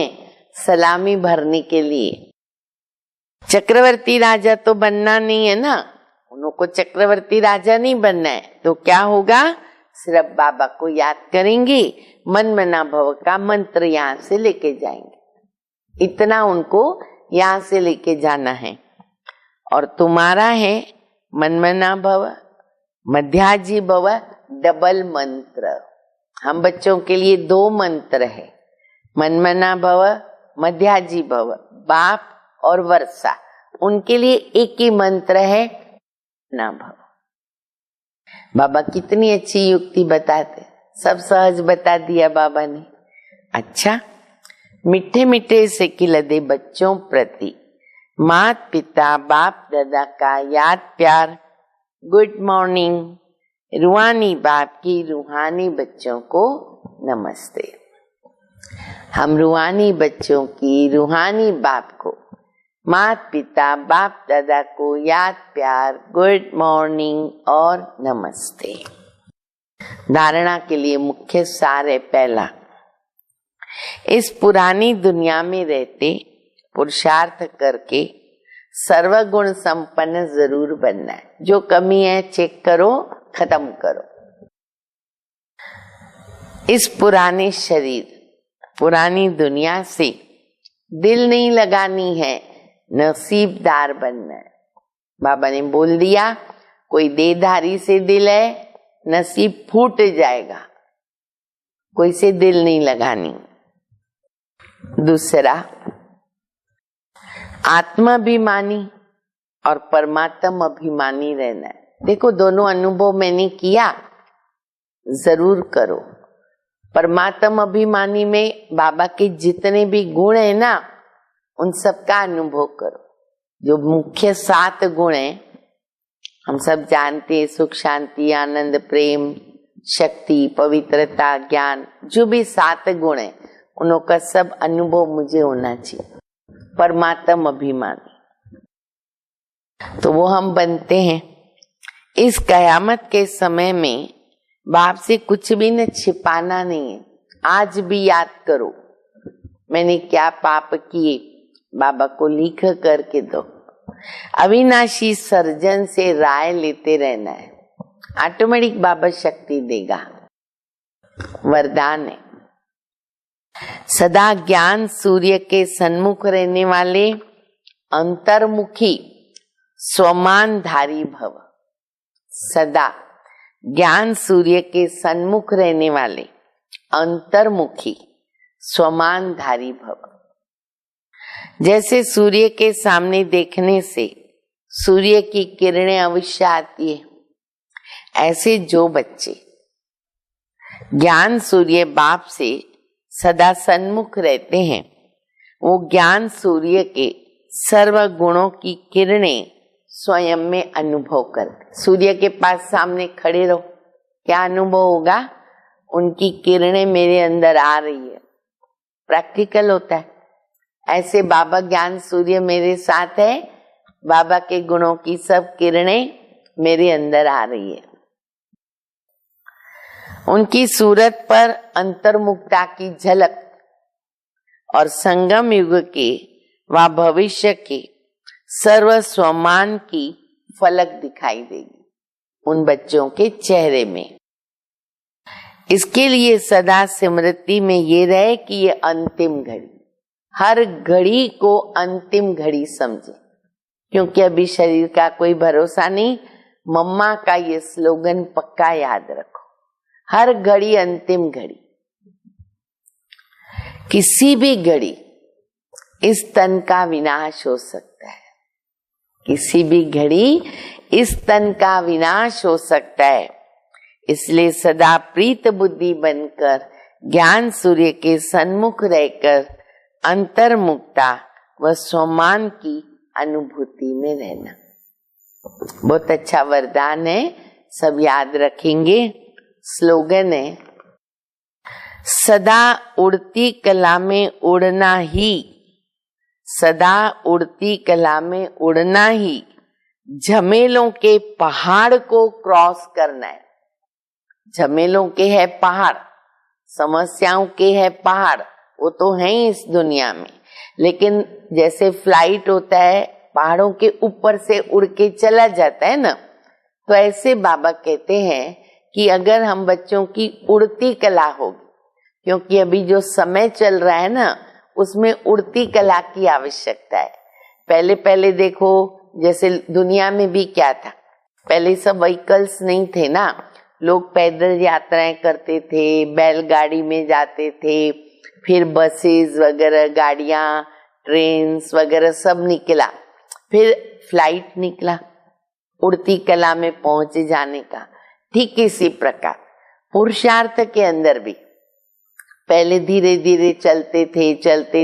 सलामी भरने के लिए। चक्रवर्ती राजा तो बनना नहीं है ना, उनको चक्रवर्ती राजा नहीं बनना है। तो क्या होगा, सिर्फ बाबा को याद करेंगे, मन मना भव का मंत्र यहाँ से लेके जाएंगे। इतना उनको यहाँ से लेके जाना है। और तुम्हारा है मन मना भव, मध्याजी भव, डबल मंत्र। हम बच्चों के लिए 2 मंत्र है, मन मना भव, मध्याजी भव। बाप और वर्षा, उनके लिए एक ही मंत्र है, ना भव। बाबा कितनी अच्छी युक्ति बताते, सब सहज बता दिया बाबा ने। अच्छा, मीठे मीठे से खिलते बच्चों प्रति माता पिता बाप दादा का याद प्यार, गुड मॉर्निंग। रूहानी बाप की रूहानी बच्चों को नमस्ते। हम रूहानी बच्चों की रूहानी बाप को, माता पिता बाप दादा को याद प्यार, गुड मॉर्निंग और नमस्ते। धारणा के लिए मुख्य सार है पहला, इस पुरानी दुनिया में रहते पुरुषार्थ करके सर्वगुण संपन्न जरूर बनना है। जो कमी है चेक करो, खत्म करो। इस पुराने शरीर, पुरानी दुनिया से दिल नहीं लगानी है, नसीबदार बनना है। बाबा ने बोल दिया, कोई देहधारी से दिल है, नसीब फूट जाएगा, कोई से दिल नहीं लगानी। दूसरा, आत्माभिमानी और परमात्मा अभिमानी रहना है। देखो, दोनों अनुभव मैंने किया, जरूर करो। परमात्मा अभिमानी में बाबा के जितने भी गुण है ना, उन सबका अनुभव करो। जो मुख्य 7 गुण है, हम सब जानते हैं, सुख शांति आनंद प्रेम शक्ति पवित्रता ज्ञान, जो भी 7 गुण है उनका सब अनुभव मुझे होना चाहिए। परमात्मा अभिमानी तो वो हम बनते हैं। इस कयामत के समय में बाप से कुछ भी न छिपाना नहीं है। आज भी याद करो, मैंने क्या पाप किए, बाबा को लिख करके दो। अविनाशी सर्जन से राय लेते रहना है, ऑटोमेटिक बाबा शक्ति देगा। वरदान है, सदा ज्ञान सूर्य के सन्मुख रहने वाले अंतर्मुखी स्वमानधारी भव। सदा ज्ञान सूर्य के सन्मुख रहने वाले अंतर्मुखी स्वमानधारी भव। जैसे सूर्य के सामने देखने से सूर्य की किरणें अवश्य आती है, ऐसे जो बच्चे ज्ञान सूर्य बाप से सदा सन्मुख रहते हैं, वो ज्ञान सूर्य के सर्व गुणों की किरणें स्वयं में अनुभव करते। सूर्य के पास सामने खड़े रहो, क्या अनुभव होगा, उनकी किरणें मेरे अंदर आ रही है, प्रैक्टिकल होता है। ऐसे बाबा ज्ञान सूर्य मेरे साथ है, बाबा के गुणों की सब किरणें मेरे अंदर आ रही है। उनकी सूरत पर अंतर्मुखता की झलक और संगम युग के व भविष्य के सर्व स्वमान की फलक दिखाई देगी उन बच्चों के चेहरे में। इसके लिए सदा स्मृति में ये रहे कि ये अंतिम घड़ी, हर घड़ी को अंतिम घड़ी समझे, क्योंकि अभी शरीर का कोई भरोसा नहीं, मम्मा का ये स्लोगन पक्का याद रखो, हर घड़ी अंतिम घड़ी। किसी भी घड़ी इस तन का विनाश हो सकता है, किसी भी घड़ी इस तन का विनाश हो सकता है। इसलिए सदा प्रीत बुद्धि बनकर ज्ञान सूर्य के सन्मुख रहकर अंतर्मुक्ता व स्वमान की अनुभूति में रहना। बहुत अच्छा वरदान है, सब याद रखेंगे। स्लोगन है, सदा उड़ती कला में उड़ना ही, सदा उड़ती कला में उड़ना ही, झमेलों के पहाड़ को क्रॉस करना है। झमेलों के है पहाड़, समस्याओं के है पहाड़, वो तो है ही इस दुनिया में, लेकिन जैसे फ्लाइट होता है पहाड़ों के ऊपर से उड़ के चला जाता है ना, तो ऐसे बाबा कहते हैं कि अगर हम बच्चों की उड़ती कला होगी, क्योंकि अभी जो समय चल रहा है ना उसमें उड़ती कला की आवश्यकता है। पहले पहले देखो जैसे दुनिया में भी क्या था, पहले सब व्हीकल्स नहीं थे ना, लोग पैदल यात्राएं करते थे, बैलगाड़ी में जाते थे, फिर बसेस वगैरह, गाड़ियां, ट्रेन्स वगैरह सब निकला, फिर फ्लाइट निकला उड़ती कला में पहुंचे जाने का। ठीक इसी प्रकार पुरुषार्थ के अंदर भी पहले धीरे धीरे चलते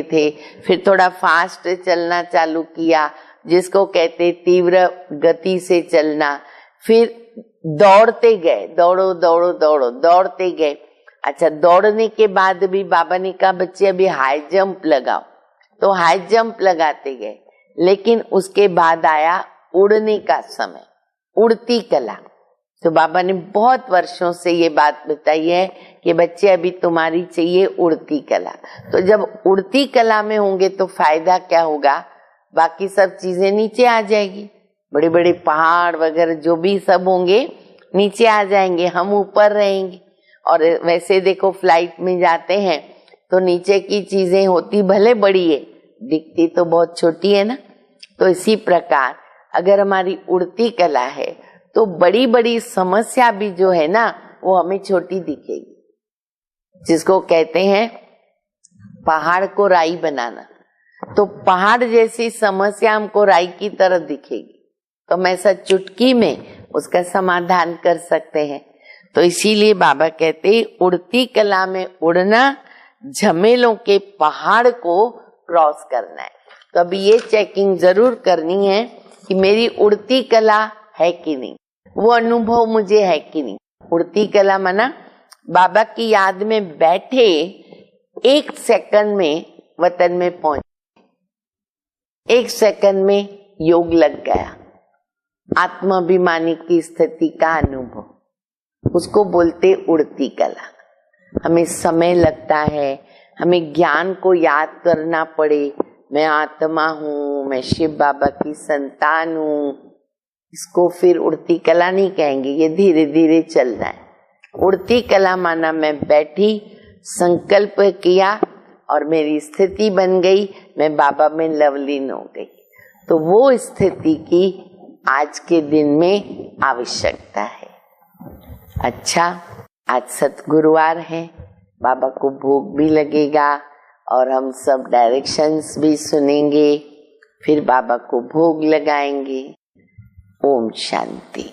थे, फिर थोड़ा फास्ट चलना चालू किया, जिसको कहते तीव्र गति से चलना, फिर दौड़ते गए, दौड़ो दौड़ो दौड़ो, दौड़ते गए। अच्छा, दौड़ने के बाद भी बाबा ने कहा बच्चे अभी हाई जंप लगाओ, तो हाई जंप लगाते गए, लेकिन उसके बाद आया उड़ने का समय, उड़ती कला। तो बाबा ने बहुत वर्षों से ये बात बताई है कि बच्चे अभी तुम्हारी चाहिए उड़ती कला। तो जब उड़ती कला में होंगे तो फायदा क्या होगा, बाकी सब चीजें नीचे आ जाएगी, बड़े बड़े पहाड़ वगैरह जो भी सब होंगे नीचे आ जाएंगे, हम ऊपर रहेंगे। और वैसे देखो फ्लाइट में जाते हैं तो नीचे की चीजें होती भले बड़ी है, दिखती तो बहुत छोटी है ना। तो इसी प्रकार अगर हमारी उड़ती कला है तो बड़ी बड़ी समस्या भी जो है ना वो हमें छोटी दिखेगी, जिसको कहते हैं पहाड़ को राई बनाना। तो पहाड़ जैसी समस्या हमको राई की तरह दिखेगी, तो हम ऐसा चुटकी में उसका समाधान कर सकते हैं। तो इसीलिए बाबा कहते उड़ती कला में उड़ना, झमेलों के पहाड़ को क्रॉस करना है। तो अभी ये चेकिंग जरूर करनी है कि मेरी उड़ती कला है कि नहीं, वो अनुभव मुझे है कि नहीं। उड़ती कला माना बाबा की याद में बैठे 1 सेकंड में वतन में पहुंचे, 1 सेकंड में योग लग गया, आत्माभिमानी की स्थिति का अनुभव, उसको बोलते उड़ती कला। हमें समय लगता है, हमें ज्ञान को याद करना पड़े, मैं आत्मा हूँ, मैं शिव बाबा की संतान हूँ, इसको फिर उड़ती कला नहीं कहेंगे, ये धीरे धीरे चलना है। उड़ती कला माना मैं बैठी, संकल्प किया और मेरी स्थिति बन गई, मैं बाबा में लवलीन हो गई। तो वो स्थिति की आज के दिन में आवश्यकता है। अच्छा, आज सतगुरुवार है, बाबा को भोग भी लगेगा और हम सब डायरेक्शंस भी सुनेंगे, फिर बाबा को भोग लगाएंगे। ओम शांति।